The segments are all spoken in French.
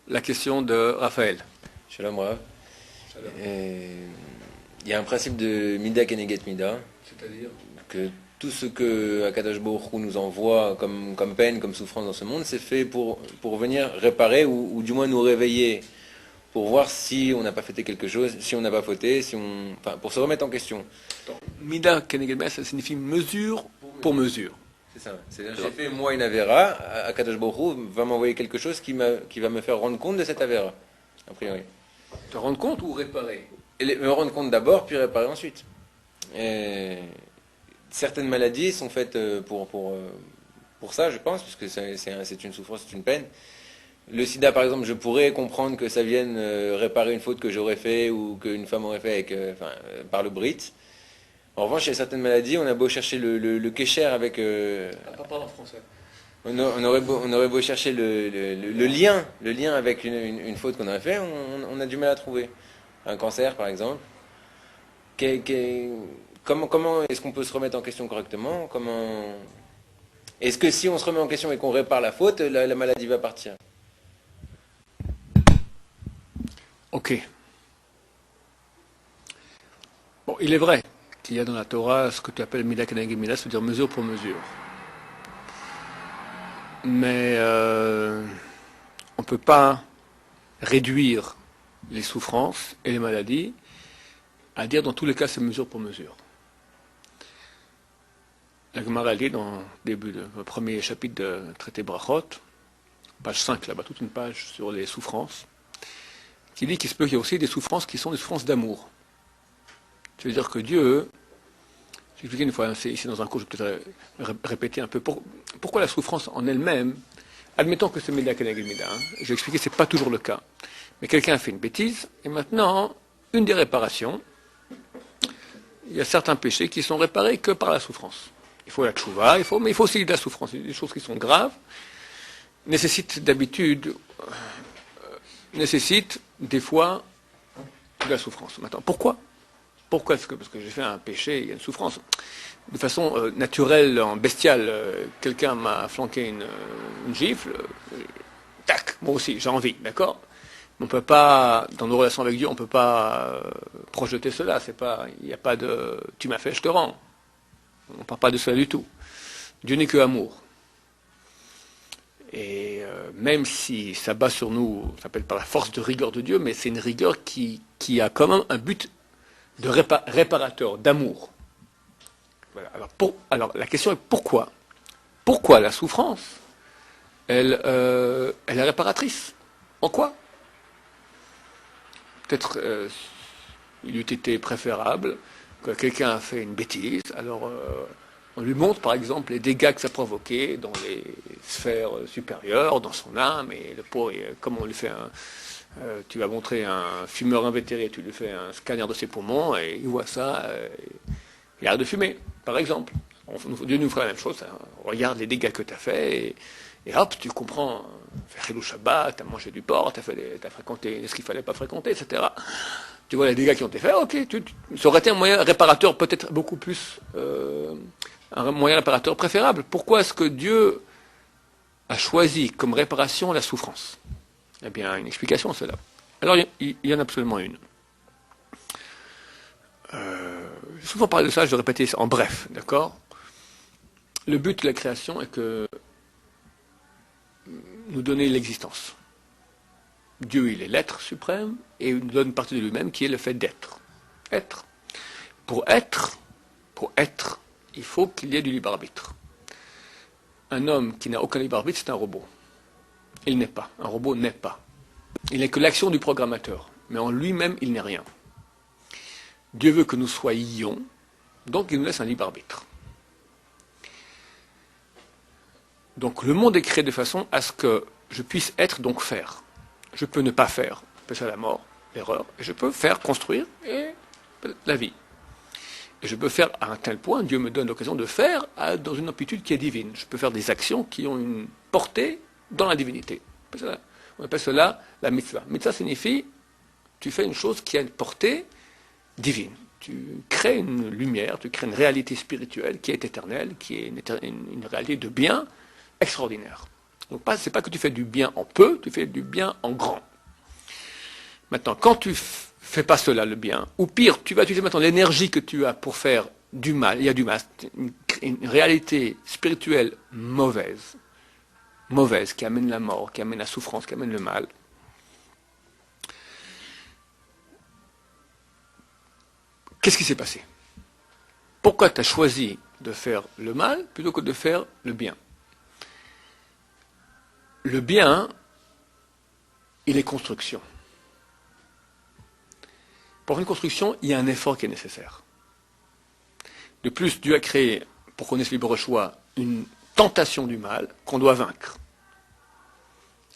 la question de Raphaël. Shalom Rav. Il y a un principe de Mida Keneget Mida, C'est-à-dire que tout ce que Akadosh Baruch Hu nous envoie comme peine, comme souffrance dans ce monde, c'est fait pour venir réparer ou du moins nous réveiller, pour voir si on n'a pas fauté quelque chose, si on n'a pas fauté, pour se remettre en question. Mida Keneged Mida, ça signifie mesure pour mesure. C'est ça. C'est-à-dire, j'ai fait moi une Avera, Akadosh Baruch Hu va m'envoyer quelque chose qui va me faire rendre compte de cette Avera, a priori. Te rendre compte ou réparer? Me rendre compte d'abord, puis réparer ensuite. Certaines maladies sont faites pour ça, je pense, puisque c'est une souffrance, c'est une peine. Le sida, par exemple, je pourrais comprendre que ça vienne réparer une faute que j'aurais fait ou qu'une femme aurait fait par le brit. En revanche, il y a certaines maladies, on a beau chercher le kécher avec... Pas parler en français. On aurait beau chercher le lien avec une faute qu'on aurait fait, on a du mal à trouver. Un cancer, par exemple. Comment est-ce qu'on peut se remettre en question correctement? Est-ce que si on se remet en question et qu'on répare la faute, la maladie va partir? Ok. Bon, il est vrai qu'il y a dans la Torah ce que tu appelles Mida Keneged Mida, c'est-à-dire mesure pour mesure. Mais on ne peut pas réduire les souffrances et les maladies à dire dans tous les cas c'est mesure pour mesure. La Gemara dit dans le début du premier chapitre de traité Brachot, page 5 là-bas, toute une page sur les souffrances, qui dit qu'il se peut qu'il y ait aussi des souffrances qui sont des souffrances d'amour. C'est-à-dire que Dieu, j'ai expliqué une fois, ici dans un cours, je vais peut-être répéter un peu, pourquoi la souffrance en elle-même, admettons que c'est Mida Keneged Mida, j'ai expliqué que ce n'est pas toujours le cas, mais quelqu'un a fait une bêtise, et maintenant, une des réparations, il y a certains péchés qui sont réparés que par la souffrance. Il faut la tchouva, mais il faut aussi de la souffrance. Des choses qui sont graves, nécessitent des fois de la souffrance. Maintenant, pourquoi? Pourquoi est-ce que, parce que j'ai fait un péché, il y a une souffrance. De façon naturelle, bestiale, quelqu'un m'a flanqué une gifle, tac, moi aussi, j'ai envie, d'accord? On ne peut pas, dans nos relations avec Dieu, on ne peut pas projeter cela. Il n'y a pas de tu m'as fait, je te rends. On ne parle pas de cela du tout. Dieu n'est que amour. Et même si ça bat sur nous, ça s'appelle par la force de rigueur de Dieu, mais c'est une rigueur qui a quand même un but de réparateur, d'amour. Voilà. Alors la question est pourquoi? Pourquoi la souffrance, elle est réparatrice? En quoi? Peut-être il eût été préférable que quelqu'un a fait une bêtise, alors on lui montre par exemple les dégâts que ça provoquait dans les sphères supérieures, dans son âme, et le pauvre, comme on lui fait tu vas montrer un fumeur invétéré, tu lui fais un scanner de ses poumons, et il voit ça, il arrête de fumer, par exemple. Dieu nous ferait la même chose, hein. On regarde les dégâts que tu as fait, et hop, tu comprends, tu as fait le Shabbat, tu as mangé du porc, tu as fréquenté ce qu'il ne fallait pas fréquenter, etc. Tu vois les dégâts qui ont été faits, ok, ça aurait été un moyen réparateur peut-être beaucoup plus, un moyen réparateur préférable. Pourquoi est-ce que Dieu a choisi comme réparation la souffrance? Eh bien, une explication à cela. Alors, il y en a absolument une. J'ai souvent parlé de ça, je vais répéter ça en bref, d'accord? Le but de la création est que nous donner l'existence. Dieu, il est l'être suprême, et il nous donne une partie de lui-même qui est le fait d'être. Être. Pour être, il faut qu'il y ait du libre arbitre. Un homme qui n'a aucun libre arbitre, c'est un robot. Il n'est pas. Un robot n'est pas. Il n'est que l'action du programmateur. Mais en lui-même, il n'est rien. Dieu veut que nous soyons, donc il nous laisse un libre arbitre. Donc le monde est créé de façon à ce que je puisse être, donc faire. Je peux ne pas faire, c'est ça la mort, l'erreur, et je peux faire, construire, et la vie. Et je peux faire à un tel point, Dieu me donne l'occasion de faire dans une amplitude qui est divine. Je peux faire des actions qui ont une portée dans la divinité. On appelle cela la mitzvah. Mitzvah signifie, tu fais une chose qui a une portée divine. Tu crées une lumière, tu crées une réalité spirituelle qui est éternelle, qui est une réalité de bien extraordinaire. Donc c'est pas que tu fais du bien en peu, tu fais du bien en grand. Maintenant, quand tu fais pas cela, le bien, ou pire, tu vas utiliser maintenant l'énergie que tu as pour faire du mal, il y a du mal, une réalité spirituelle mauvaise, qui amène la mort, qui amène la souffrance, qui amène le mal. Qu'est-ce qui s'est passé? Pourquoi tu as choisi de faire le mal plutôt que de faire le bien? Le bien, il est construction. Pour une construction, il y a un effort qui est nécessaire. De plus, Dieu a créé, pour qu'on ait ce libre choix, une tentation du mal qu'on doit vaincre.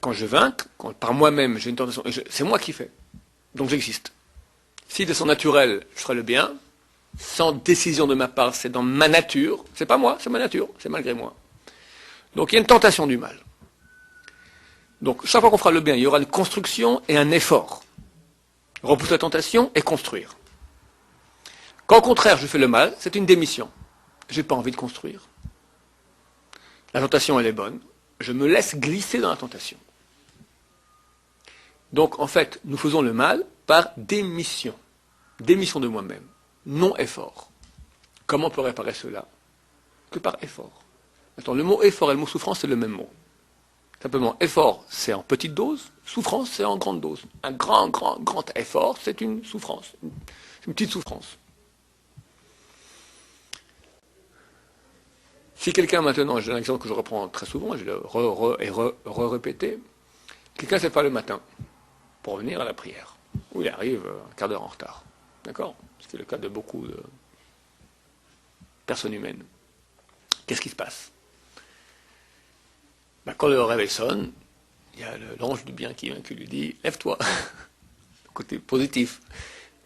Quand je vaincre, quand par moi-même j'ai une tentation, c'est moi qui fais. Donc j'existe. Si de son naturel, je ferai le bien, sans décision de ma part, c'est dans ma nature, c'est pas moi, c'est ma nature, c'est malgré moi. Donc il y a une tentation du mal. Donc chaque fois qu'on fera le bien, il y aura une construction et un effort. Repousser la tentation et construire. Quand au contraire je fais le mal, c'est une démission. Je n'ai pas envie de construire. La tentation elle est bonne, je me laisse glisser dans la tentation. Donc en fait, nous faisons le mal par démission. Démission de moi-même, non effort. Comment on peut réparer cela? Que par effort. Attends, le mot effort et le mot souffrance, c'est le même mot. Simplement, effort, c'est en petite dose, souffrance, c'est en grande dose. Un grand effort, c'est une souffrance, une petite souffrance. Si quelqu'un maintenant, j'ai un exemple que je reprends très souvent, je le répéter, quelqu'un ne sait pas le matin pour venir à la prière, ou il arrive un quart d'heure en retard. D'accord? C'est le cas de beaucoup de personnes humaines. Qu'est-ce qui se passe? Quand le réveil sonne, il y a l'ange du bien qui vient, qui lui dit « Lève-toi ». Côté positif.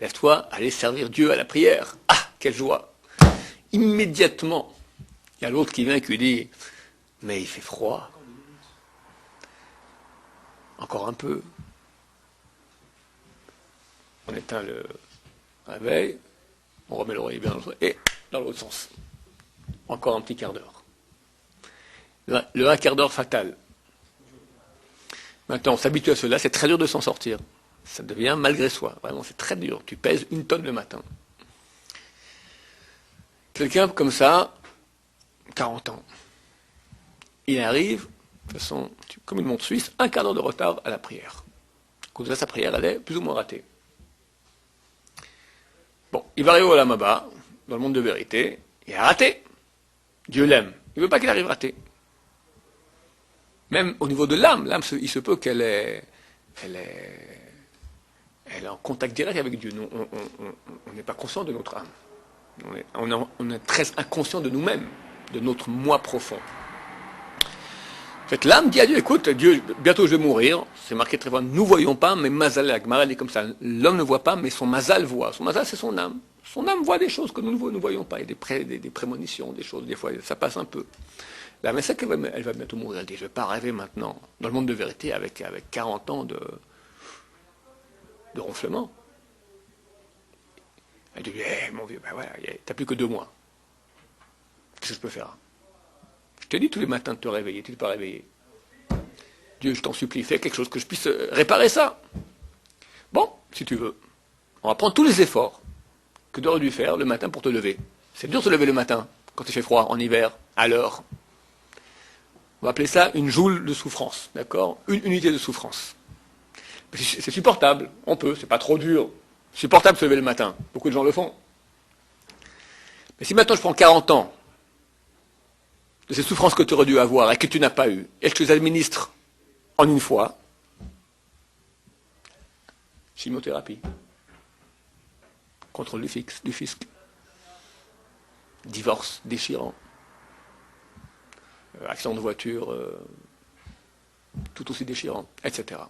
Lève-toi, allez servir Dieu à la prière. Ah, quelle joie! Immédiatement, il y a l'autre qui vient et qui lui dit « Mais il fait froid. Encore un peu. » On éteint le réveil, on remet l'oreille bien et dans l'autre sens. Encore un petit quart d'heure. Le un quart d'heure fatal. Maintenant, on s'habitue à cela, c'est très dur de s'en sortir. Ça devient malgré soi. Vraiment, c'est très dur. Tu pèses 1 tonne le matin. Quelqu'un comme ça, 40 ans, il arrive, de toute façon, comme une montre suisse, un quart d'heure de retard à la prière. À cause de ça, sa prière, elle est plus ou moins ratée. Bon, il va arriver au Lamaba, dans le monde de vérité, il a raté. Dieu l'aime. Il ne veut pas qu'il arrive raté. Même au niveau de l'âme, il se peut qu'elle est en contact direct avec Dieu. Nous, on n'est pas conscient de notre âme. On est très inconscient de nous-mêmes, de notre moi profond. En fait, l'âme dit à Dieu, écoute, Dieu, bientôt je vais mourir. C'est marqué très fort, nous ne voyons pas, mais Mazal, la Gemara dit comme ça. L'homme ne voit pas, mais son Mazal voit. Son Mazal, c'est son âme. Son âme voit des choses que nous ne voyons pas. Il y a des prémonitions, des choses, des fois, ça passe un peu. La Messa, elle va bientôt mourir. Elle dit, je ne vais pas rêver maintenant, dans le monde de vérité, avec 40 ans de ronflement. Elle dit, mon vieux, voilà, t'as plus que 2 mois. Qu'est-ce que je peux faire? Je te dis tous les matins de te réveiller, tu n'es pas réveillé. Dieu, je t'en supplie, fais quelque chose que je puisse réparer ça. Bon, si tu veux. On va prendre tous les efforts que tu aurais dû faire le matin pour te lever. C'est dur de se lever le matin, quand il fait froid, en hiver, à l'heure. On va appeler ça une joule de souffrance, d'accord? Une unité de souffrance. C'est supportable, on peut, c'est pas trop dur. Supportable de se lever le matin, beaucoup de gens le font. Mais si maintenant je prends 40 ans de ces souffrances que tu aurais dû avoir et que tu n'as pas eues, et que je les administre en une fois, chimiothérapie, contrôle du fisc, divorce déchirant, accident de voiture tout aussi déchirant, etc.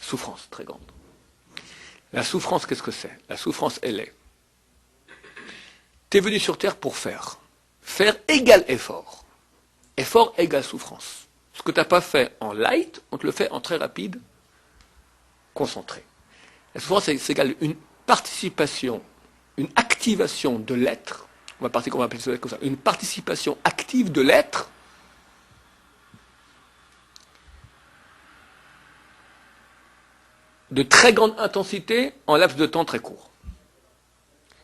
Souffrance très grande. La souffrance, qu'est-ce que c'est? La souffrance, elle est. Tu es venu sur Terre pour faire. Faire égale effort. Effort égale souffrance. Ce que tu n'as pas fait en light, on te le fait en très rapide, concentré. La souffrance, c'est égal une participation, une activation de l'être. On va appeler ça comme ça. Une participation active de l'être de très grande intensité en laps de temps très court.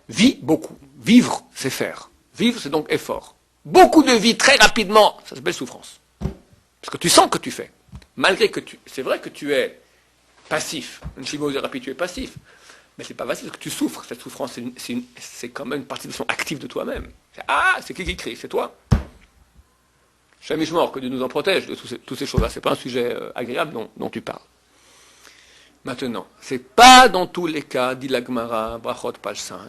Vis beaucoup. Vivre, c'est faire. Vivre, c'est donc effort. Beaucoup de vie très rapidement, ça s'appelle souffrance. Parce que tu sens que tu fais. Malgré que c'est vrai que tu es passif. Une chimiothérapie, tu es passif. Mais c'est pas facile parce que tu souffres. Cette souffrance, c'est quand même une participation active de toi-même. C'est qui crie? C'est toi. Mort, que Dieu nous en protège de toutes ces choses-là. C'est pas un sujet agréable dont tu parles. Maintenant, c'est pas dans tous les cas, dit la Gemara, Brachot, page 5,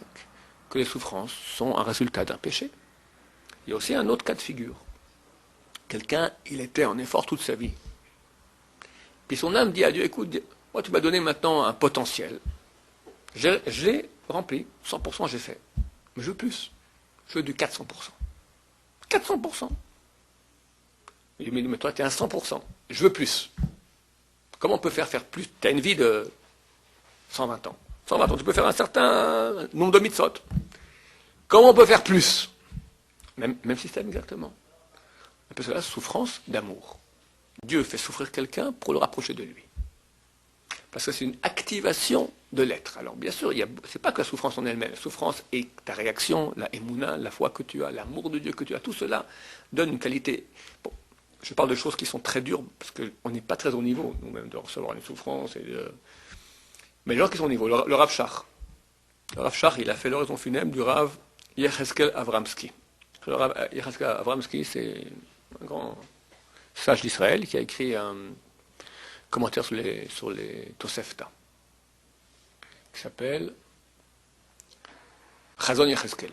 que les souffrances sont un résultat d'un péché. Il y a aussi un autre cas de figure. Quelqu'un, il était en effort toute sa vie. Puis son âme dit à Dieu, écoute, moi tu m'as donné maintenant un potentiel. Je l'ai rempli, 100% j'ai fait. Mais je veux plus. Je veux du 400%. 400%. Il me dit, mais toi tu es à 100%. Je veux plus. Comment on peut faire plus? Tu as une vie de 120 ans. 120 ans, tu peux faire un certain nombre de mitzvot. Comment on peut faire plus? Même système exactement. On appelle cela souffrance d'amour. Dieu fait souffrir quelqu'un pour le rapprocher de lui. Parce que c'est une activation de l'être. Alors bien sûr, ce n'est pas que la souffrance en elle-même. La souffrance est ta réaction, la émouna, la foi que tu as, l'amour de Dieu que tu as. Tout cela donne une qualité. Bon, je parle de choses qui sont très dures, parce qu'on n'est pas très au niveau, nous-mêmes, de recevoir une souffrance. Mais les gens qui sont au niveau, le Rav Shach. Le Rav Shach, il a fait l'oraison funèbre du Rav Yecheskel Avramsky. Le Rav Yecheskel Avramsky, c'est un grand sage d'Israël qui a écrit un commentaire sur les Tosefta, qui s'appelle Chazon Yecheskel.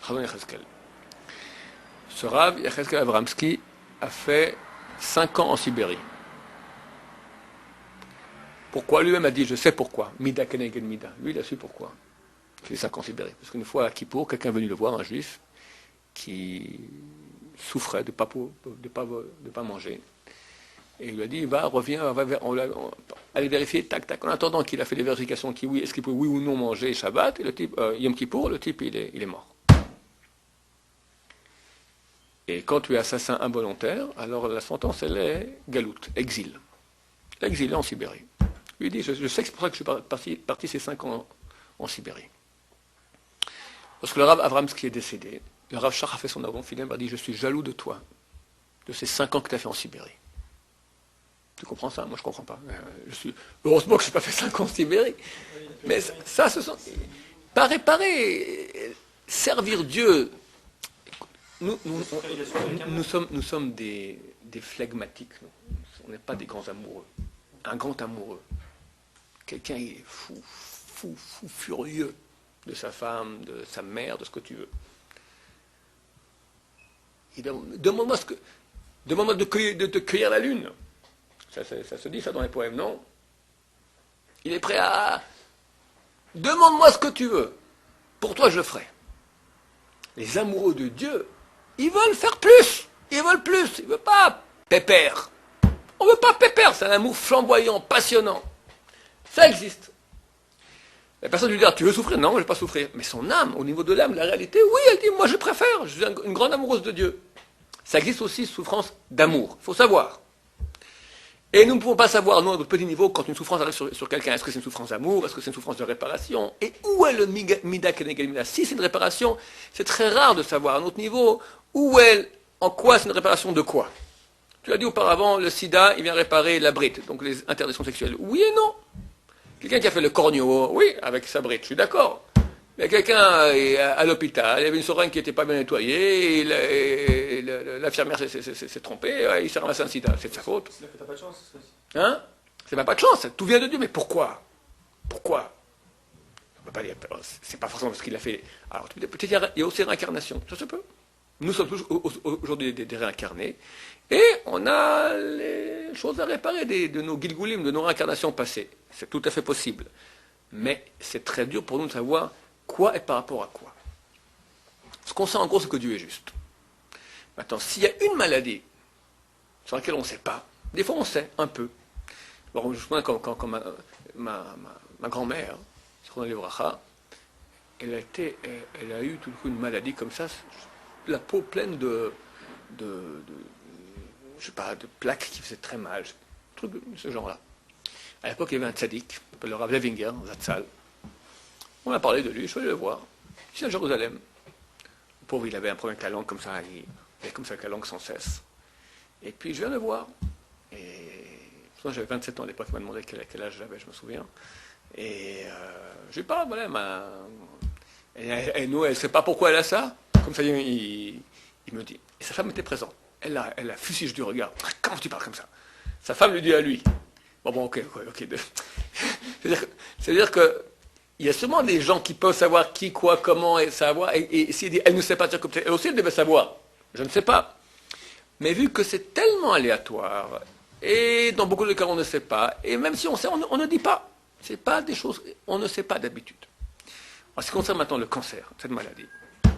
Chazon Yecheskel. Ce Rav Yecheskel Avramsky a fait 5 ans en Sibérie. Pourquoi? Lui-même a dit, je sais pourquoi. Mida keneged mida. Lui, il a su pourquoi. Il fait 5 ans en Sibérie. Parce qu'une fois à Kippour, quelqu'un est venu le voir, un juif, qui souffrait de ne pas manger. Et il lui a dit, reviens, allez vérifier, tac, tac. En attendant qu'il a fait les vérifications, est-ce qu'il peut oui ou non manger Shabbat, et le type, Yom Kippour, le type, il est mort. Et quand tu es assassin involontaire, alors la sentence, elle est galout, exil. Exilé en Sibérie. Lui dit, je sais que c'est pour ça que je suis parti ces 5 ans en Sibérie. Lorsque le Rav Avramsky est décédé, le Rav Shach a fait son avant funèbre, a dit, je suis jaloux de toi, de ces 5 ans que tu as fait en Sibérie. Tu comprends ça? Moi, je ne comprends pas. Heureusement que je n'ai pas fait 5 ans en Sibérie. Mais ça, ce sont... Pareil, servir Dieu. Nous sommes des flegmatiques. On n'est pas des grands amoureux. Un grand amoureux. Quelqu'un il est fou, furieux de sa femme, de sa mère, de ce que tu veux. Demande-moi de cueillir la lune. Ça se dit ça dans les poèmes, non? Il est prêt à... Demande-moi ce que tu veux. Pour toi, je le ferai. Les amoureux de Dieu, ils veulent faire plus. Ils veulent plus. Ils ne veulent pas pépère. On ne veut pas pépère. C'est un amour flamboyant, passionnant. Ça existe. La personne lui dit, tu veux souffrir? Non, je ne vais pas souffrir. Mais son âme, au niveau de l'âme, la réalité, oui, elle dit, moi je préfère. Je suis une grande amoureuse de Dieu. Ça existe aussi, souffrance d'amour. Il faut savoir. Et nous ne pouvons pas savoir, nous, à notre petit niveau, quand une souffrance arrive sur quelqu'un, est-ce que c'est une souffrance d'amour, est-ce que c'est une souffrance de réparation? Et où est le mida keneged mida? Si c'est une réparation, c'est très rare de savoir à notre niveau, en quoi c'est une réparation de quoi? Tu as dit auparavant, le sida, il vient réparer la brite, donc les interdictions sexuelles. Oui et non. Quelqu'un qui a fait le corneau, oui, avec sa brite, je suis d'accord. Mais quelqu'un à l'hôpital, il y avait une seringue qui n'était pas bien nettoyée, et l'infirmière s'est trompée, il s'est ramassé un sida. C'est de sa faute. C'est là que t'as pas de chance, ça. Hein? C'est même pas de chance, tout vient de Dieu, mais pourquoi? Pourquoi? On peut pas dire, c'est pas forcément parce qu'il a fait. Alors, peut-être il y a aussi réincarnation, ça se peut. Nous sommes tous aujourd'hui des réincarnés, et on a les choses à réparer de nos gilgoulim, de nos réincarnations passées. C'est tout à fait possible. Mais c'est très dur pour nous de savoir quoi est par rapport à quoi. Ce qu'on sait en gros, c'est que Dieu est juste. Maintenant, s'il y a une maladie sur laquelle on ne sait pas, des fois on sait un peu. Bon, je me souviens quand ma grand-mère, elle a eu tout le coup une maladie comme ça, la peau pleine de je sais pas, de plaques qui faisaient très mal, truc de ce genre-là. À l'époque, il y avait un tzaddik, le Rav Levinger, Zatzal. On a parlé de lui, je suis allé le voir, ici à Jérusalem. Le pauvre, il avait un problème avec la langue comme ça, il avait comme ça avec la langue sans cesse. Et puis je viens le voir. Et moi, j'avais 27 ans à l'époque, il m'a demandé quel âge j'avais, je me souviens. Et je lui parle, voilà, elle ne sait pas pourquoi elle a ça. Comme ça, il me dit. Et sa femme était présente. Elle a fusillé du regard. Comment tu parles comme ça? Sa femme lui dit à lui. Bon, ok. C'est-à-dire que il y a sûrement des gens qui peuvent savoir qui, quoi, comment, et savoir. Et s'il dit, elle ne sait pas dire comme ça, elle aussi, elle devait savoir. Je ne sais pas. Mais vu que c'est tellement aléatoire, et dans beaucoup de cas, on ne sait pas, et même si on sait, on ne dit pas. Ce n'est pas des choses, on ne sait pas d'habitude. En ce qui concerne maintenant le cancer, cette maladie,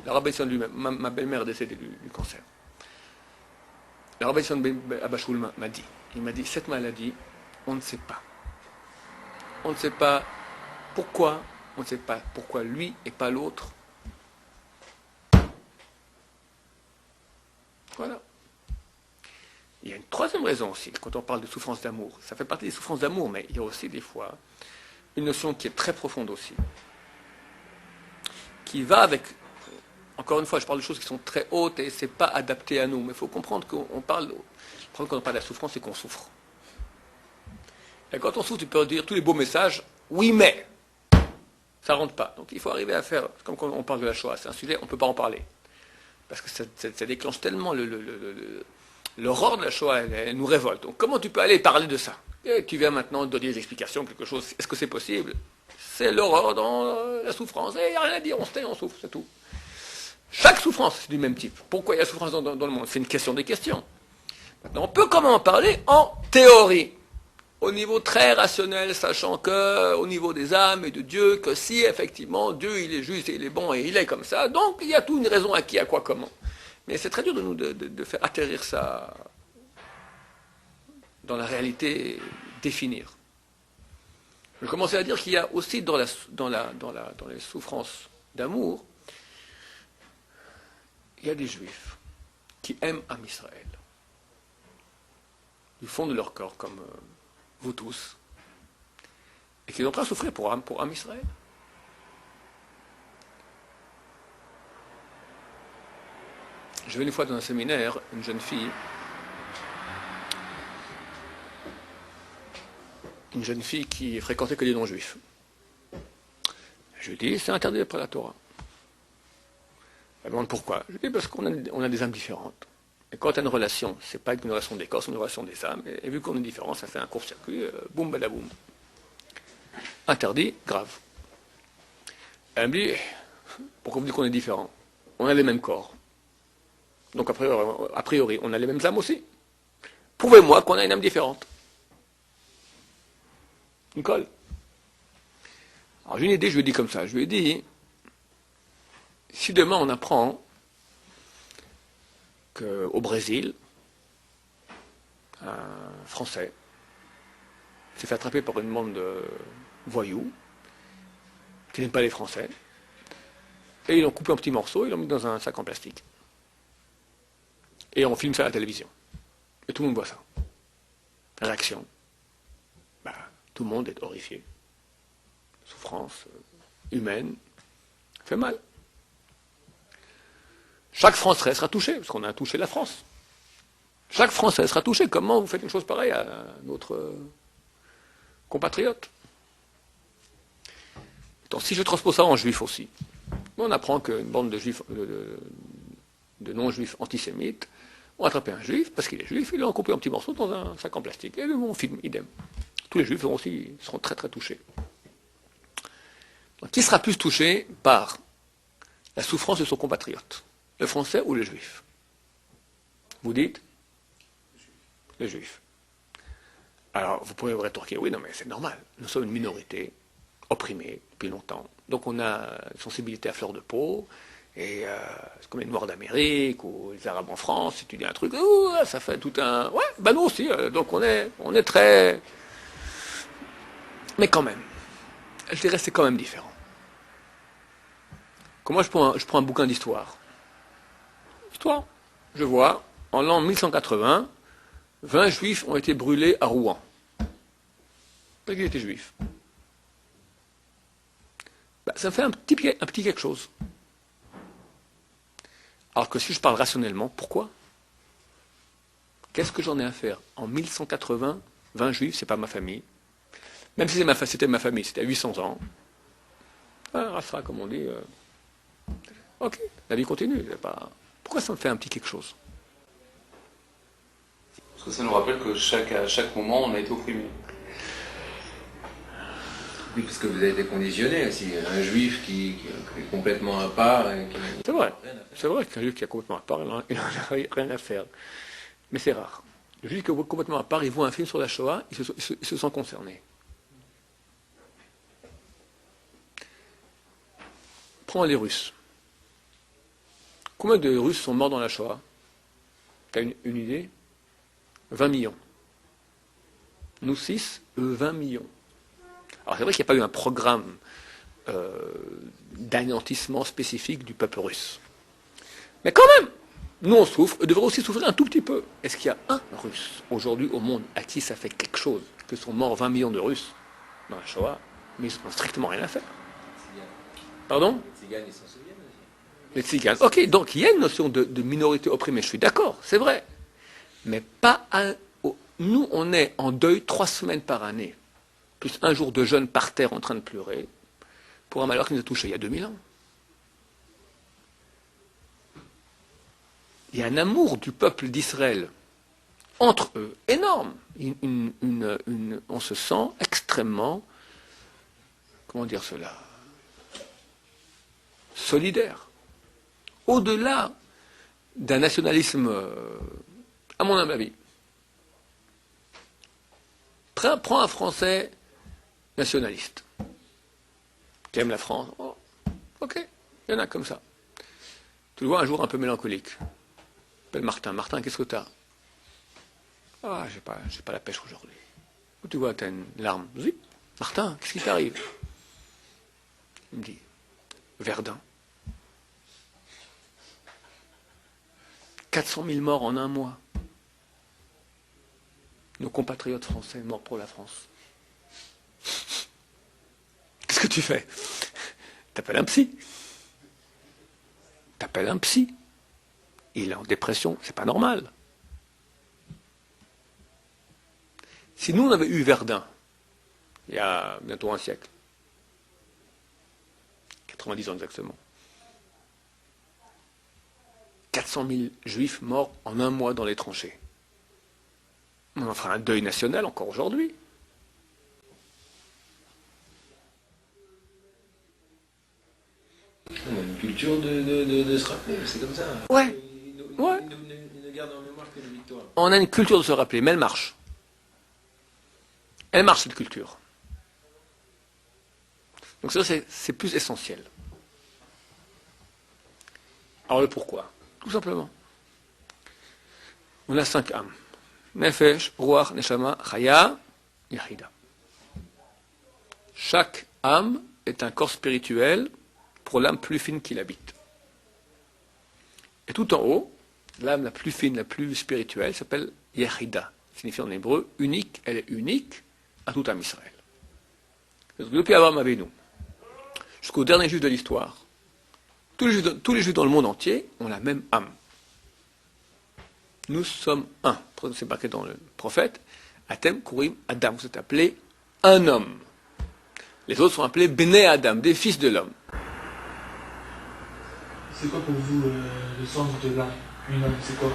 le Rabbi Sion lui-même, ma belle-mère est décédée du cancer. Le Rabbi Sion Abba Shaul m'a dit, cette maladie, on ne sait pas. On ne sait pas pourquoi, on ne sait pas pourquoi lui et pas l'autre. Voilà. Il y a une troisième raison aussi, quand on parle de souffrance d'amour. Ça fait partie des souffrances d'amour, mais il y a aussi des fois une notion qui est très profonde aussi, qui va avec, encore une fois, je parle de choses qui sont très hautes et ce n'est pas adapté à nous, mais il faut comprendre quand on parle de la souffrance, c'est qu'on souffre. Et quand on souffre, tu peux dire tous les beaux messages, oui mais, ça ne rentre pas. Donc il faut arriver à faire, comme quand on parle de la Shoah, c'est un sujet, on ne peut pas en parler. Parce que ça déclenche tellement l'horreur de la Shoah, elle nous révolte. Donc comment tu peux aller parler de ça? Et tu viens maintenant donner des explications, quelque chose, est-ce que c'est possible? C'est l'horreur dans la souffrance, et il n'y a rien à dire, on se tait, on souffre, c'est tout. Chaque souffrance, c'est du même type. Pourquoi il y a souffrance dans le monde? C'est une question des questions. Maintenant, on peut comment en parler? En théorie. Au niveau très rationnel, sachant que, au niveau des âmes et de Dieu, que si effectivement Dieu il est juste et il est bon et il est comme ça, donc il y a toute une raison à qui, à quoi, comment. Mais c'est très dur de faire atterrir ça dans la réalité, définir. Je commençais à dire qu'il y a aussi dans les souffrances d'amour, il y a des juifs qui aiment Am Israël, du fond de leur corps, comme vous tous, et qui sont prêts à souffrir pour Am Israël. Je vais une fois dans un séminaire, une jeune fille qui fréquentait que des non-juifs. Je lui dis, c'est interdit d'après la Torah. Elle me demande pourquoi. Je lui dis, parce qu'on a des âmes différentes. Et quand tu as une relation, c'est pas une relation des corps, c'est une relation des âmes. Et vu qu'on est différents, ça fait un court-circuit, boum, badaboum. Interdit, grave. Elle me dit, pourquoi vous dites qu'on est différents? On a les mêmes corps. Donc a priori, on a les mêmes âmes aussi. Prouvez-moi qu'on a une âme différente. Nicole. Alors j'ai une idée, je lui ai dit comme ça. Je lui ai dit, si demain on apprend qu'au Brésil, un Français s'est fait attraper par une bande de voyous qui n'aiment pas les Français, et ils l'ont coupé en petits morceaux, ils l'ont mis dans un sac en plastique. Et on filme ça à la télévision. Et tout le monde voit ça. Réaction. Tout le monde est horrifié. Souffrance humaine. Fait mal. Chaque Français sera touché, parce qu'on a touché la France. Chaque Français sera touché. Comment vous faites une chose pareille à notre compatriote? Donc, si je transpose ça en juif aussi, on apprend qu'une bande de juifs, de non-juifs antisémites ont attrapé un juif, parce qu'il est juif, ils l'ont coupé en petits morceaux dans un sac en plastique. Et on filme, idem. Tous les juifs seront très très touchés. Donc, qui sera plus touché par la souffrance de son compatriote? Le Français ou le Juif? Vous dites? Le Juif. Alors, vous pouvez vous rétorquer, oui, non, mais c'est normal. Nous sommes une minorité, opprimée depuis longtemps. Donc, on a une sensibilité à fleur de peau, et c'est comme les Noirs d'Amérique, ou les Arabes en France, si tu dis un truc, ça fait tout un... Ouais, nous aussi, donc on est très... Mais quand même, je dirais que c'est quand même différent. Comme moi, je prends un bouquin d'histoire. Histoire. Je vois, en l'an 1180, 20 juifs ont été brûlés à Rouen. parce qu'il était juif. Ben, ça fait un petit quelque chose. Alors que si je parle rationnellement, pourquoi? Qu'est-ce que j'en ai à faire? En 1180, 20 juifs, c'est pas ma famille. Même si c'était ma famille, c'était à 800 ans. Ah, Rasra, comme on dit. Ok, la vie continue. Pourquoi ça me fait un petit quelque chose? Parce que ça nous rappelle que à chaque moment, on a été opprimé. Oui, parce que vous avez été conditionné aussi. Un juif qui est complètement à part. C'est vrai. C'est vrai qu'un juif qui est complètement à part, il n'en a rien à faire. Mais c'est rare. Le juif qui est complètement à part, il voit un film sur la Shoah, il se sent concerné. Prends les Russes. Combien de Russes sont morts dans la Shoah? Tu as une idée? 20 millions. Nous 6, eux 20 millions. Alors c'est vrai qu'il n'y a pas eu un programme d'anéantissement spécifique du peuple russe. Mais quand même, nous on souffre, eux devraient aussi souffrir un tout petit peu. Est-ce qu'il y a un Russe aujourd'hui au monde à qui ça fait quelque chose que sont morts 20 millions de Russes dans la Shoah, mais ils n'ont strictement rien à faire? Pardon? Les Tziganes, ils s'en souviennent aussi. Les Tziganes. Ok, donc il y a une notion de minorité opprimée, je suis d'accord, c'est vrai. Mais pas nous, on est en deuil 3 semaines par année, plus un jour de jeûne par terre en train de pleurer, pour un malheur qui nous a touchés il y a 2000 ans. Il y a un amour du peuple d'Israël entre eux énorme. On se sent extrêmement, comment dire cela, solidaire. Au-delà d'un nationalisme, à mon humble avis. Prends un Français nationaliste. Tu aimes la France? Oh, ok, il y en a comme ça. Tu le vois un jour un peu mélancolique. Appelle Martin. Martin, qu'est-ce que tu as? Ah, j'ai pas la pêche aujourd'hui. Où tu vois, tu as une larme. Oui. Martin, qu'est-ce qui t'arrive? Il me dit, Verdun. 400 000 morts en un mois. Nos compatriotes français morts pour la France. Qu'est-ce que tu fais? T'appelles un psy. T'appelles un psy. Il est en dépression, c'est pas normal. Si nous on avait eu Verdun, il y a bientôt un siècle, 90 ans exactement, 400 000 juifs morts en un mois dans les tranchées. On en fera un deuil national encore aujourd'hui. On a une culture de se rappeler, c'est comme ça. Ouais. Ouais. Ils ne gardent en mémoire que les victoires. On a une culture de se rappeler, mais elle marche. Elle marche cette culture. Donc ça c'est plus essentiel. Alors le pourquoi? Tout simplement. On a 5 âmes. Nefesh, Ruach, Neshama, Chaya, Yachida. Chaque âme est un corps spirituel pour l'âme plus fine qui l'habite. Et tout en haut, l'âme la plus fine, la plus spirituelle, s'appelle Yachida, signifie en hébreu unique, elle est unique à tout âme Israël. Depuis Abraham Avinu, jusqu'au dernier juif de l'histoire, tous les juifs dans le monde entier ont la même âme. Nous sommes un. C'est marqué dans le prophète. Atem, Kourim, Adam. Vous êtes appelés un homme. Les autres sont appelés Bnei Adam, des fils de l'homme. C'est quoi pour vous le sens de l'âme? Une âme, c'est quoi?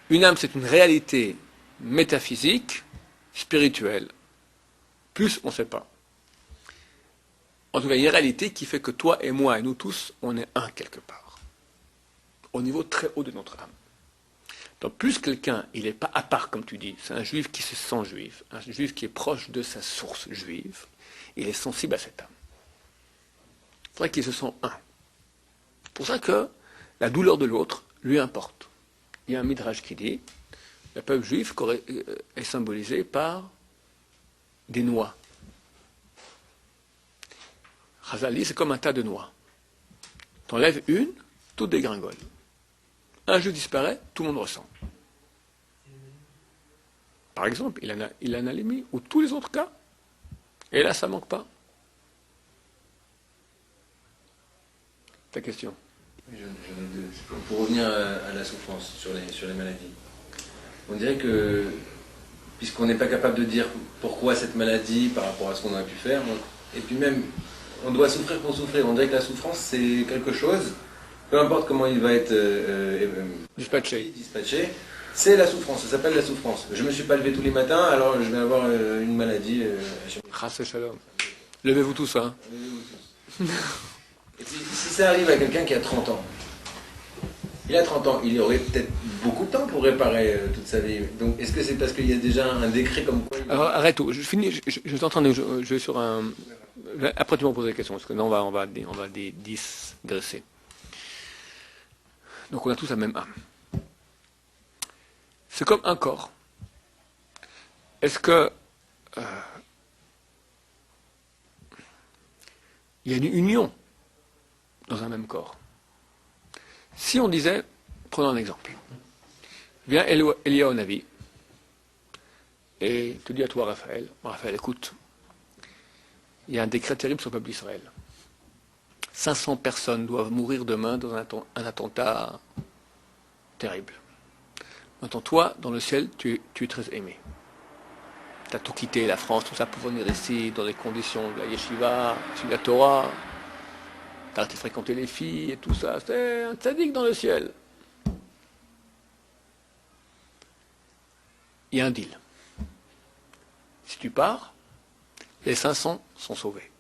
Une âme, c'est une réalité métaphysique, spirituelle. Plus, on ne sait pas. En tout cas, il y a une réalité qui fait que toi et moi et nous tous, on est un quelque part. Au niveau très haut de notre âme. Donc plus quelqu'un, il n'est pas à part, comme tu dis, c'est un juif qui se sent juif, un juif qui est proche de sa source juive, il est sensible à cette âme. C'est vrai qu'il se sent un. C'est pour ça que la douleur de l'autre lui importe. Il y a un midrash qui dit, le peuple juif est symbolisé par des noix. Chazali, c'est comme un tas de noix. T'enlèves une, tout dégringole. Un juif disparaît, tout le monde ressent. Par exemple, il en a les mis, ou tous les autres cas, Et là, ça manque pas. Ta question. J'en ai deux. Pour revenir à la souffrance sur les maladies. On dirait que, puisqu'on n'est pas capable de dire pourquoi cette maladie par rapport à ce qu'on a pu faire, et puis même, on doit souffrir pour souffrir. On dirait que la souffrance, c'est quelque chose, peu importe comment il va être dispatché, c'est la souffrance, ça s'appelle la souffrance. Je ne me suis pas levé tous les matins, alors je vais avoir une maladie. Chassé shalom. Levez-vous tous, hein. Levez-vous tous. Et puis, si ça arrive à quelqu'un qui a 30 ans, il a 30 ans, il aurait peut-être beaucoup de temps pour réparer toute sa vie. Donc, est-ce que c'est parce qu'il y a déjà un décret comme quoi... Alors, arrête tout. Je finis. Je suis en train de... Je vais sur un... Après, tu m'en poses des questions, parce que là, on va digresser. Donc, on a tous la même âme. C'est comme un corps. Est-ce que... il y a une union dans un même corps. Si on disait, prenons un exemple, vient Eliyahu Navi et te dit à toi, Raphaël, écoute, il y a un décret terrible sur le peuple d'Israël. 500 personnes doivent mourir demain dans un attentat terrible. Maintenant, toi, dans le ciel, tu es très aimé. Tu as tout quitté, la France, tout ça, pour venir ici, dans les conditions de la yeshiva, de la Torah. Tu as arrêté de fréquenter les filles et tout ça. C'est un tzaddik dans le ciel. Il y a un deal. Si tu pars, les 500 sont sauvés.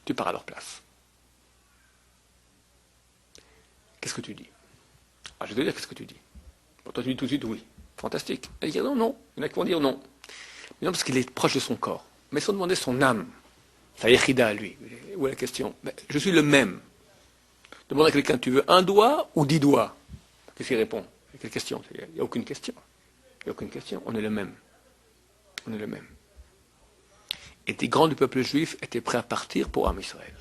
Tu pars à leur place. Qu'est-ce que tu dis? Je vais te dire qu'est-ce que tu dis. Bon, toi, tu dis tout de suite oui. Fantastique. Il dit non. Il y en a qui vont dire non. Mais non, parce qu'il est proche de son corps. Mais sans demander son âme, sa yechida à lui. Où est la question? Je suis le même. Demande à quelqu'un, tu veux un doigt ou 10 doigts? Qu'est-ce qu'il répond? Quelle question? Il n'y a aucune question. Il n'y a aucune question. On est le même. On est le même. Et des grands du peuple juif étaient prêts à partir pour Am Israël.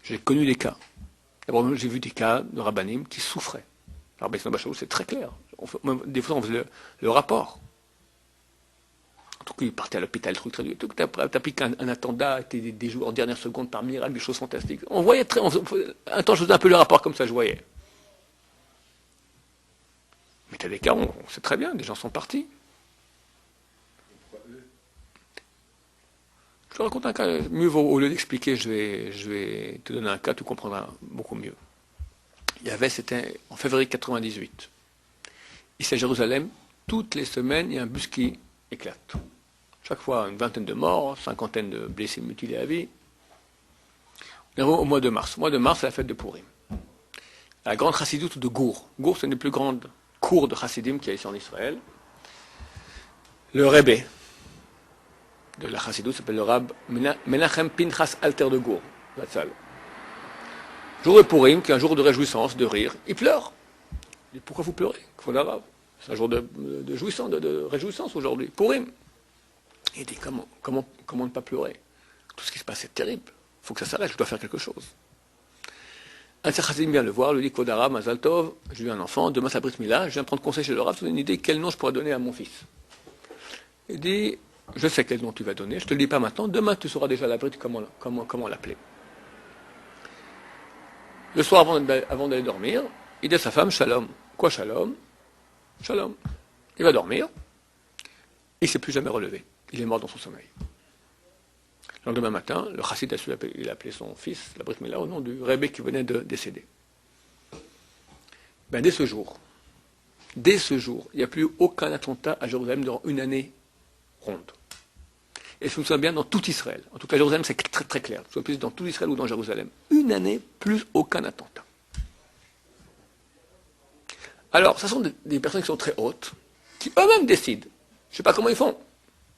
J'ai connu des cas. D'abord, j'ai vu des cas de rabbanim qui souffraient. Alors, c'est très clair. Des fois, on faisait le rapport. En tout cas, il partait à l'hôpital, t'as pris qu'un attentat, des jours en dernière seconde par miracle, des choses fantastiques. On voyait un temps, je faisais un peu le rapport comme ça, je voyais. Mais t'as des cas, on sait très bien, des gens sont partis. Je te raconte un cas, mieux vaut, au lieu d'expliquer, je vais te donner un cas, tu comprendras beaucoup mieux. C'était en février 98. Ici à Jérusalem, toutes les semaines, il y a un bus qui éclate. Chaque fois, une vingtaine de morts, 50 de blessés mutilés à vie. Au mois de mars. Au mois de mars, c'est la fête de Purim. La grande chassidoute de Gour. Gour, c'est une des plus grandes cours de chassidim qu'il y a ici en Israël. Le Rebbe de la chassidoute s'appelle le Rab Menachem Pinchas Alter de Gour. Jour de Purim, qui est un jour de réjouissance, de rire. Il pleure. Il dit, pourquoi vous pleurez? C'est un jour de réjouissance aujourd'hui. Purim. Il dit, comment ne pas pleurer? Tout ce qui se passe est terrible. Il faut que ça s'arrête, je dois faire quelque chose. Un Chassidim vient le voir, lui dit, Kodara, Mazal Tov, j'ai eu un enfant, demain c'est la Brit Mila, je viens prendre conseil chez le Rav, tu as une idée, quel nom je pourrais donner à mon fils? Il dit, je sais quel nom tu vas donner, je ne te le dis pas maintenant, demain tu sauras déjà la Brit, comment l'appeler. Le soir, avant d'aller dormir, il dit à sa femme, Shalom. Quoi Shalom? Shalom. Il va dormir, il ne s'est plus jamais relevé. Il est mort dans son sommeil. Le lendemain matin, le chassid il a appelé son fils, la Brit Mila, au nom du Rebbe qui venait de décéder. Dès ce jour, il n'y a plus aucun attentat à Jérusalem durant une année ronde. Et je me souviens bien dans tout Israël. En tout cas, Jérusalem, c'est très très clair. Soit plus dans tout Israël ou dans Jérusalem. Une année, plus aucun attentat. Alors, ce sont des personnes qui sont très hautes, qui eux-mêmes décident. Je ne sais pas comment ils font.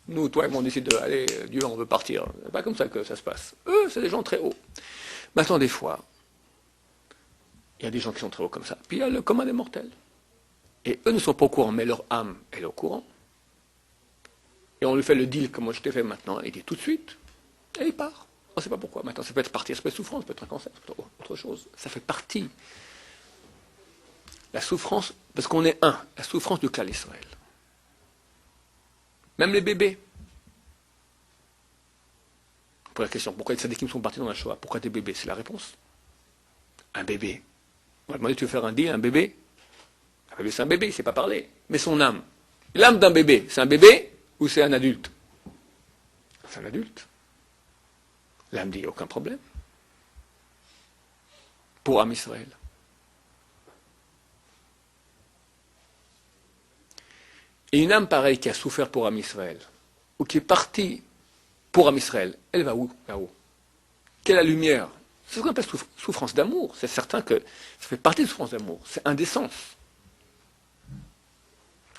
Nous, toi et moi, on décide de, allez, Dieu, on veut partir. C'est pas comme ça que ça se passe. Eux, c'est des gens très hauts. Maintenant, des fois, il y a des gens qui sont très hauts comme ça. Puis il y a le commun des mortels. Et eux ne sont pas au courant, mais leur âme, elle est au courant. Et on lui fait le deal comme moi je t'ai fait maintenant. Il dit tout de suite. Et il part. On ne sait pas pourquoi. Maintenant, ça peut être partir, ça peut être souffrance, ça peut être un cancer, ça peut être autre chose. Ça fait partie. La souffrance, parce qu'on est un. La souffrance du clan Israël. Même les bébés. Pour la question, pourquoi les tzadikim sont partis dans la Shoah? Pourquoi des bébés? C'est la réponse. Un bébé. On va demander, tu veux faire un deal, un bébé? Un bébé, c'est un bébé, il ne sait pas parler. Mais son âme. L'âme d'un bébé, c'est un bébé ou c'est un adulte? C'est un adulte. L'âme dit, aucun problème. Pour Am Israël. Et une âme pareille qui a souffert pour Am Israël, ou qui est partie pour Am Israël, elle va où là-haut? Quelle est la lumière? C'est ce qu'on appelle souffrance d'amour. C'est certain que ça fait partie de souffrance d'amour. C'est indécence.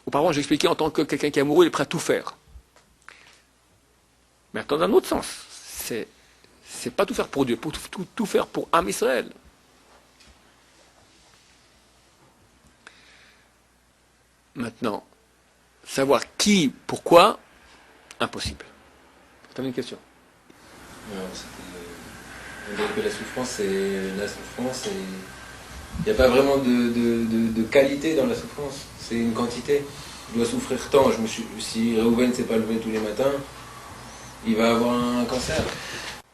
Auparavant, j'expliquais en tant que quelqu'un qui est amoureux, il est prêt à tout faire. Mais dans un autre sens, c'est pas tout faire pour Dieu, pour tout faire pour Am Israël. Maintenant, savoir qui, pourquoi, impossible. Tu as une question? Alors, on dirait que la souffrance, c'est la souffrance. Il n'y a pas vraiment de qualité dans la souffrance. C'est une quantité. Je dois souffrir tant. Si Reuven ne s'est pas levé tous les matins, il va avoir un cancer.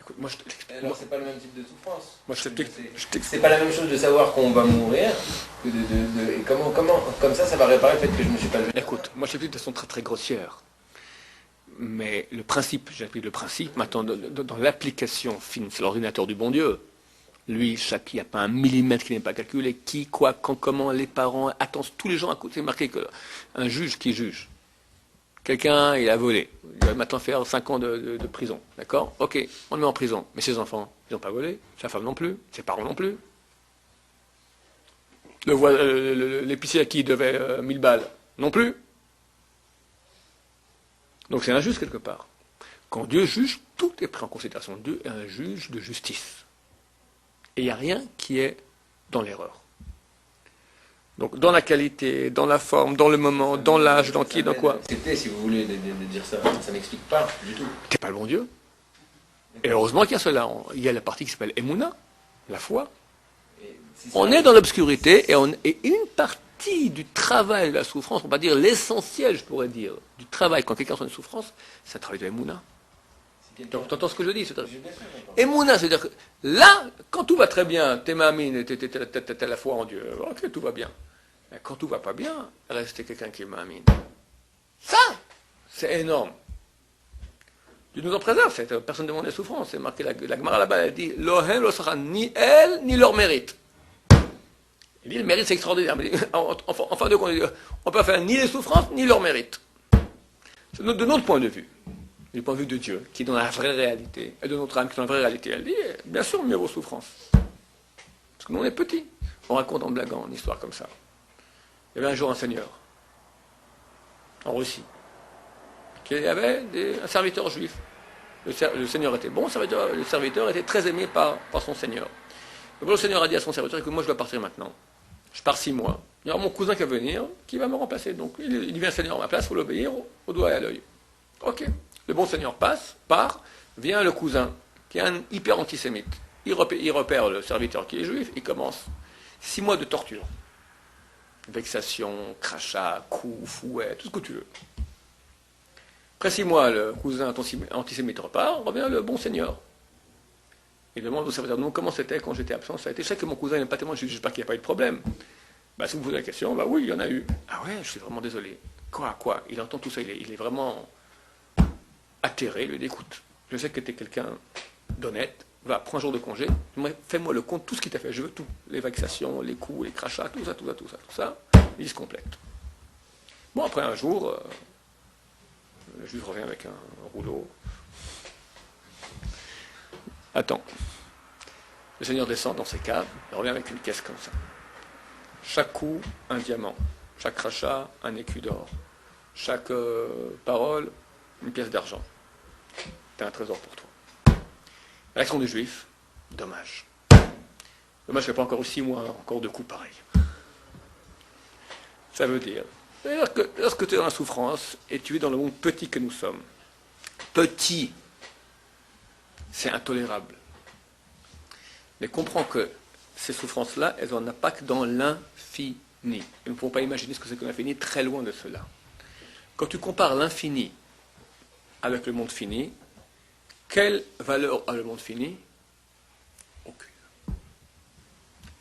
Écoute, moi, je t'explique. Alors c'est pas le même type de souffrance. Moi, je t'explique. C'est pas la même chose de savoir qu'on va mourir que et comment comme ça va réparer le fait que je ne me suis pas levé. Écoute, moi je t'explique de façon très très grossière. Mais le principe, j'applique le principe, maintenant dans l'application fine, c'est l'ordinateur du bon Dieu. Lui, il n'y a pas un millimètre qui n'est pas calculé. Qui, quoi, quand, comment, les parents, attends, tous les gens à côté. C'est marqué qu'un juge qui juge. Quelqu'un, il a volé. Il va maintenant faire 5 ans de prison. D'accord? Ok, on le met en prison. Mais ses enfants, ils n'ont pas volé. Sa femme non plus. Ses parents non plus. L'épicier à qui il devait 1000 balles non plus. Donc c'est injuste quelque part. Quand Dieu juge, tout est pris en considération. Dieu est un juge de justice. Et il n'y a rien qui est dans l'erreur. Donc dans la qualité, dans la forme, dans le moment, dans l'âge, dans qui, dans quoi. Accepter, si vous voulez, de dire ça. Ça n'explique pas du tout. T'es pas le bon Dieu. Et heureusement qu'il y a cela. Il y a la partie qui s'appelle Emouna, la foi. On est dans l'obscurité et une partie du travail de la souffrance, on va dire l'essentiel, je pourrais dire, du travail quand quelqu'un est en souffrance, c'est un travail de Emouna. Tu entends ce que je dis? Emouna, c'est-à-dire que là, quand tout va très bien, t'es mamine, t'as la foi en Dieu, ok, tout va bien. Mais quand tout va pas bien, rester quelqu'un qui est mamine. Ça, c'est énorme. Dieu nous en préserve, personne ne demande la souffrance. C'est marqué, la Gemara là-bas, elle dit, Lohen lo sera ni elle, ni leur mérite. Il dit, le mérite, c'est extraordinaire. Mais en fin de compte, on peut faire ni les souffrances, ni leur mérite. C'est de notre point de vue. Du point de vue de Dieu, qui est dans la vraie réalité, et de notre âme qui est dans la vraie réalité. Elle dit, bien sûr, mieux vos souffrances. Parce que nous, on est petits. On raconte en blaguant une histoire comme ça. Il y avait un jour un seigneur, en Russie, qui avait un serviteur juif. Le seigneur était bon, le serviteur était très aimé par son seigneur. Et bon, le seigneur a dit à son serviteur, écoute, moi je dois partir maintenant. Je pars 6 mois. Il y aura mon cousin qui va venir, qui va me remplacer. Donc il devient seigneur à ma place, il faut l'obéir au doigt et à l'œil. Ok. Le bon seigneur part, vient le cousin, qui est un hyper antisémite. Il repère le serviteur qui est juif, il commence 6 mois de torture. Vexation, crachat, coups, fouet, tout ce que tu veux. Après 6 mois, le cousin antisémite repart, revient le bon seigneur. Il demande au serviteur, non, comment c'était quand j'étais absent? Ça a été, je sais que mon cousin n'aime pas tellement, j'espère qu'il n'y a pas eu de problème. Bah, si vous posez la question, bah oui, il y en a eu. Ah ouais, je suis vraiment désolé. Quoi? Il entend tout ça, il est vraiment atterré, il lui dit, écoute, je sais que tu es quelqu'un d'honnête, va, prends un jour de congé, fais-moi le compte, tout ce qu'il t'a fait, je veux tout. Les vexations, les coups, les crachats, tout ça, il se complète. Bon, après un jour, le juge revient avec un rouleau. Attends. Le seigneur descend dans ses caves, il revient avec une caisse comme ça. Chaque coup, un diamant. Chaque crachat, un écu d'or. Chaque parole, une pièce d'argent. T'as un trésor pour toi. L'action du juif, dommage. Dommage qu'il n'y a pas encore eu 6 mois, encore de coups pareils. Ça veut dire que lorsque tu es dans la souffrance et tu es dans le monde petit que nous sommes, petit, c'est intolérable. Mais comprends que ces souffrances-là, elles ont un impact dans l'infini. Et nous ne pouvons pas imaginer ce que c'est que l'infini, très loin de cela. Quand tu compares l'infini avec le monde fini, Quelle valeur a le monde fini? Aucune.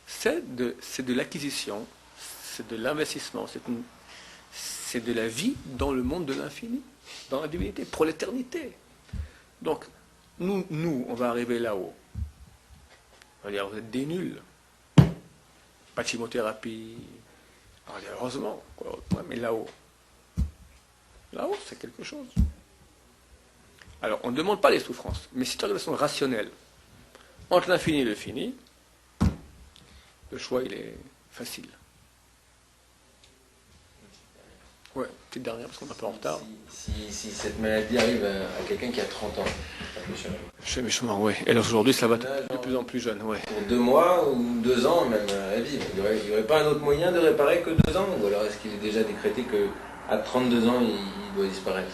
C'est de l'acquisition, c'est de l'investissement, c'est de la vie dans le monde de l'infini, dans la divinité, pour l'éternité. Donc, nous, on va arriver là-haut. On va dire, vous êtes des nuls. Pas de chimiothérapie. On va dire, heureusement. Quoi. Ouais, mais là-haut. Là-haut, c'est quelque chose. Alors, on ne demande pas les souffrances, mais si tu regardes de façon rationnelle, entre l'infini et le fini, le choix, il est facile. Ouais, petite dernière, parce qu'on est un peu en retard. Si cette maladie arrive à quelqu'un qui a 30 ans, Chez Méchement, oui. Et alors aujourd'hui, ça va de plus en plus jeune, ouais. pour 2 mois ou 2 ans même à vivre, il n'y aurait pas un autre moyen de réparer que 2 ans? Ou alors est-ce qu'il est déjà décrété qu'à 32 ans, il doit disparaître?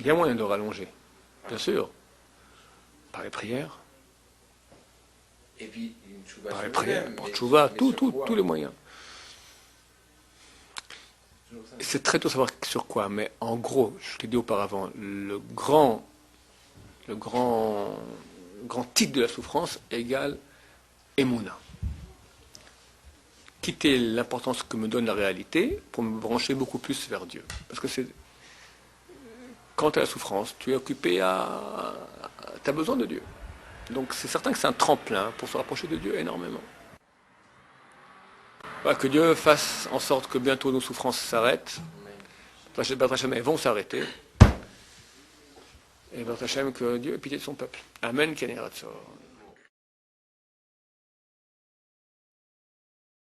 Il y a moyen de rallonger, bien sûr. Par les prières, Et puis, une tchouva par sur les prières, lui-même, pour mais- Tchouva, mais sur quoi? tous les moyens. C'est très tôt de savoir sur quoi, mais en gros, je t'ai dit auparavant, le grand titre de la souffrance égale Emouna. Quitter l'importance que me donne la réalité pour me brancher beaucoup plus vers Dieu. Parce que c'est quand tu as la souffrance, tu es occupé tu as besoin de Dieu. Donc c'est certain que c'est un tremplin pour se rapprocher de Dieu énormément. Voilà, que Dieu fasse en sorte que bientôt nos souffrances s'arrêtent. B'ezrat Hashem, elles vont s'arrêter. Et B'ezrat Hashem, que Dieu ait pitié de son peuple. Amen, Ken Yiratzor.